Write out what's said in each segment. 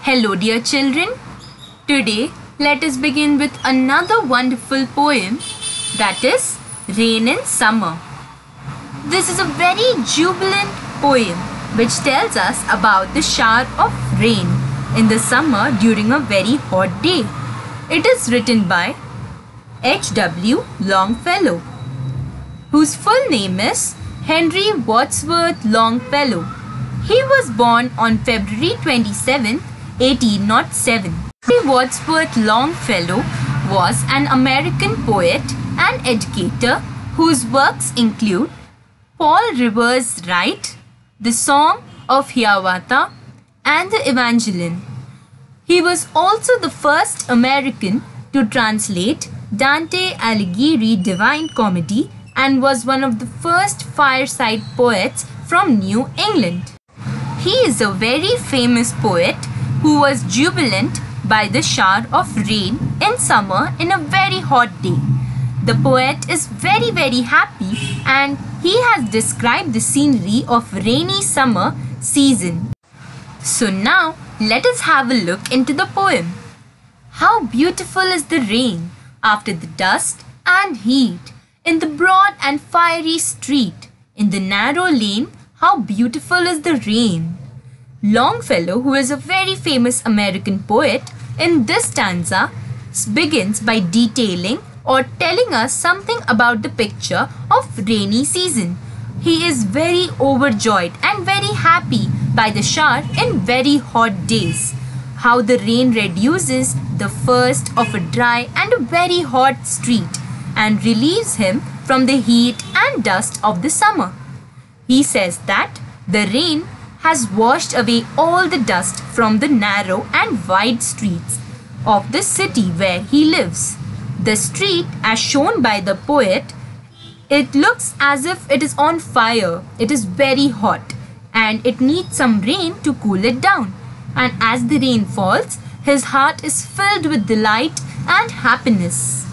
Hello, dear children. Today, let us begin with another wonderful poem, that is Rain in Summer. This is a very jubilant poem which tells us about the shower of rain in the summer during a very hot day. It is written by H.W. Longfellow, whose full name is Henry Wadsworth Longfellow. He was born on February 27, 1807. Henry Wadsworth Longfellow was an American poet and educator whose works include Fall River's Right, the Song of Hiawatha, and the Evangeline. He was also the first American to translate Dante Alighieri Divine Comedy and was one of the first fireside poets from New England. He is a very famous poet who was jubilant by the shower of rain in summer in a very hot day. The poet is very happy and he has described the scenery of rainy summer season. So now let us have a look into the poem. How beautiful is the rain after the dust and heat in the broad and fiery street, in the narrow lane, how beautiful is the rain. Longfellow, who is a very famous American poet, in this stanza begins by detailing or telling us something about the picture of rainy season. He is very overjoyed and very happy by the shower in very hot days. How the rain reduces the first of a dry and a very hot street and relieves him from the heat and dust of the summer. He says that the rain has washed away all the dust from the narrow and wide streets of the city where he lives. The street, as shown by the poet, it looks as if it is on fire. It is very hot and it needs some rain to cool it down. And as the rain falls, his heart is filled with delight and happiness.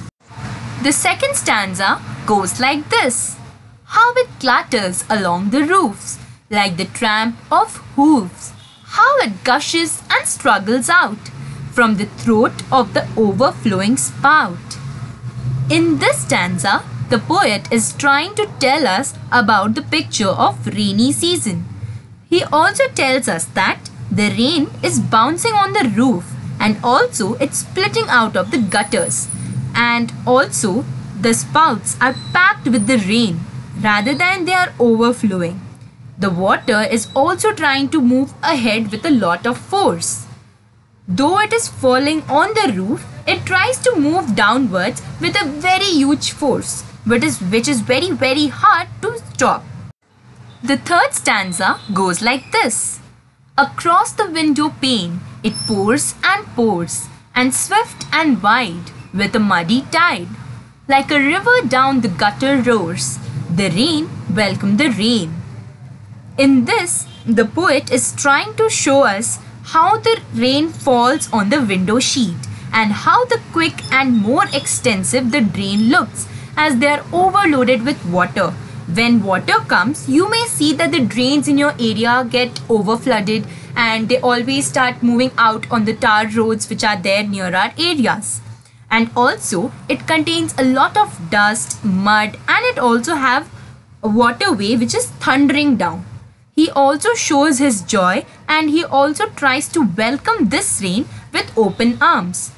The second stanza goes like this. How it clatters along the roofs, like the tramp of hooves. How it gushes and struggles out from the throat of the overflowing spout. In this stanza, the poet is trying to tell us about the picture of rainy season. He also tells us that the rain is bouncing on the roof and also it's splitting out of the gutters. And also the spouts are packed with the rain rather than they are overflowing. The water is also trying to move ahead with a lot of force. Though it is falling on the roof, it tries to move downwards with a very huge force, which is very hard to stop. The third stanza goes like this. Across the window pane, it pours and swift and wide with a muddy tide. Like a river down the gutter roars, the rain welcome the rain. In this, the poet is trying to show us how the rain falls on the window sheet and how the quick and more extensive the drain looks as they are overloaded with water. When water comes, you may see that the drains in your area get overflooded and they always start moving out on the tar roads which are there near our areas. And also, it contains a lot of dust, mud, and it also have a waterway which is thundering down. He also shows his joy and he also tries to welcome this rain with open arms.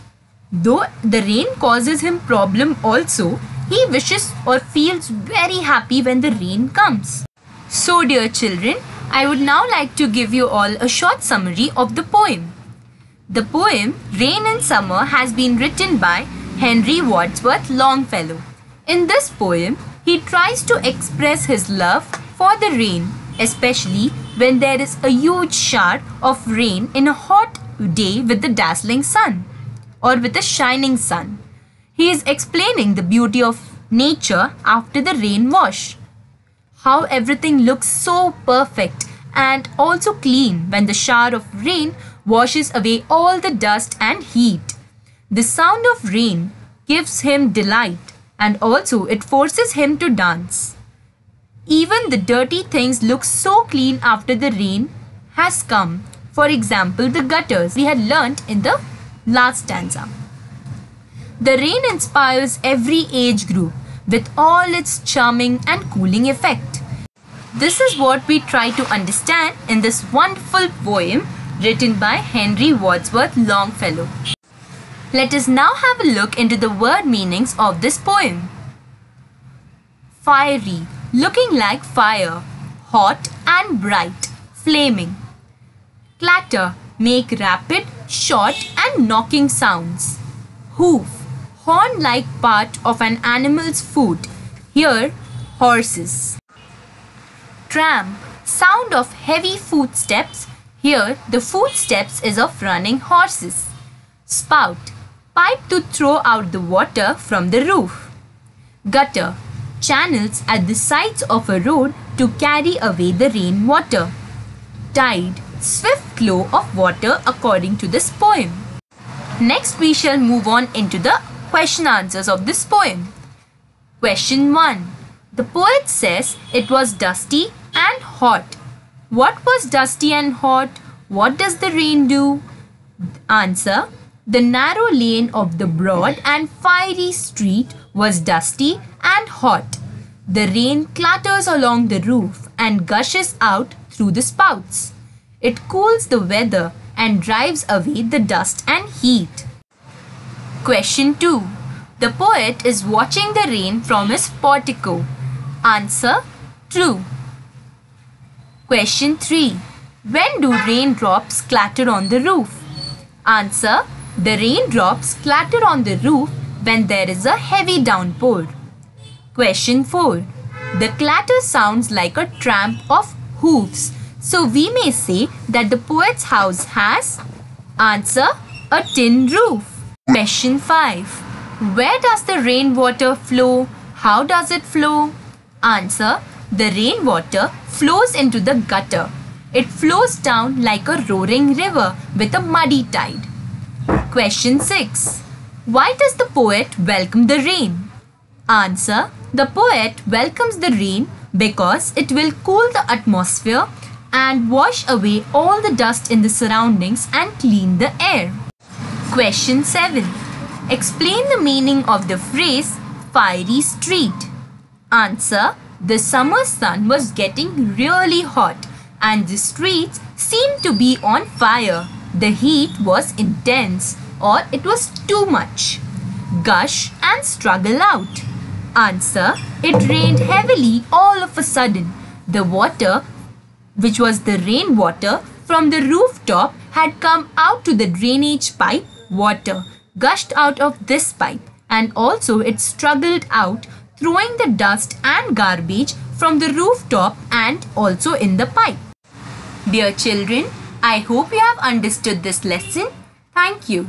Though the rain causes him problem also, he wishes or feels very happy when the rain comes. So dear children, I would now like to give you all a short summary of the poem. The poem Rain in Summer has been written by Henry Wadsworth Longfellow. In this poem, he tries to express his love for the rain, especially when there is a huge shower of rain in a hot day with the dazzling sun or with a shining sun. He is explaining the beauty of nature after the rain wash. How everything looks so perfect and also clean when the shower of rain washes away all the dust and heat. The sound of rain gives him delight and also it forces him to dance. Even the dirty things look so clean after the rain has come, For example, the gutters we had learnt in the last stanza. The rain inspires every age group with all its charming and cooling effect. This is what we try to understand in this wonderful poem written by Henry Wadsworth Longfellow. Let us now have a look into the word meanings of this poem. Fiery, looking like fire, hot and bright, flaming. Clatter, make rapid, short and knocking sounds. Hoof, horn-like part of an animal's foot, here horses. Tramp, sound of heavy footsteps, here the footsteps is of running horses. Spout, pipe to throw out the water from the roof. Gutter, channels at the sides of a road to carry away the rainwater. Tide, swift flow of water according to this poem. Next we shall move on into the question answers of this poem. Question 1. The poet says it was dusty and hot. What was dusty and hot? What does the rain do? Answer. The narrow lane of the broad and fiery street was dusty and hot. The rain clatters along the roof and gushes out through the spouts. It cools the weather and drives away the dust and heat. Question 2. The poet is watching the rain from his portico. Answer. True. Question 3. When do raindrops clatter on the roof? Answer. The raindrops clatter on the roof when there is a heavy downpour. Question 4. The clatter sounds like a tramp of hoofs. So we may say that the poet's house has. Answer. A tin roof. Question 5. Where does the rainwater flow? How does it flow? Answer. The rainwater flows into the gutter. It flows down like a roaring river with a muddy tide. Question 6. Why does the poet welcome the rain? Answer. The poet welcomes the rain because it will cool the atmosphere and wash away all the dust in the surroundings and clean the air. Question 7. Explain the meaning of the phrase fiery street. Answer. The summer sun was getting really hot and the streets seemed to be on fire. The heat was intense or it was too much. Gush and struggle out. Answer. It rained heavily all of a sudden. The water, which was the rainwater from the rooftop, had come out to the drainage pipe. Water gushed out of this pipe and also it struggled out, throwing the dust and garbage from the rooftop and also in the pipe. Dear children, I hope you have understood this lesson. Thank you.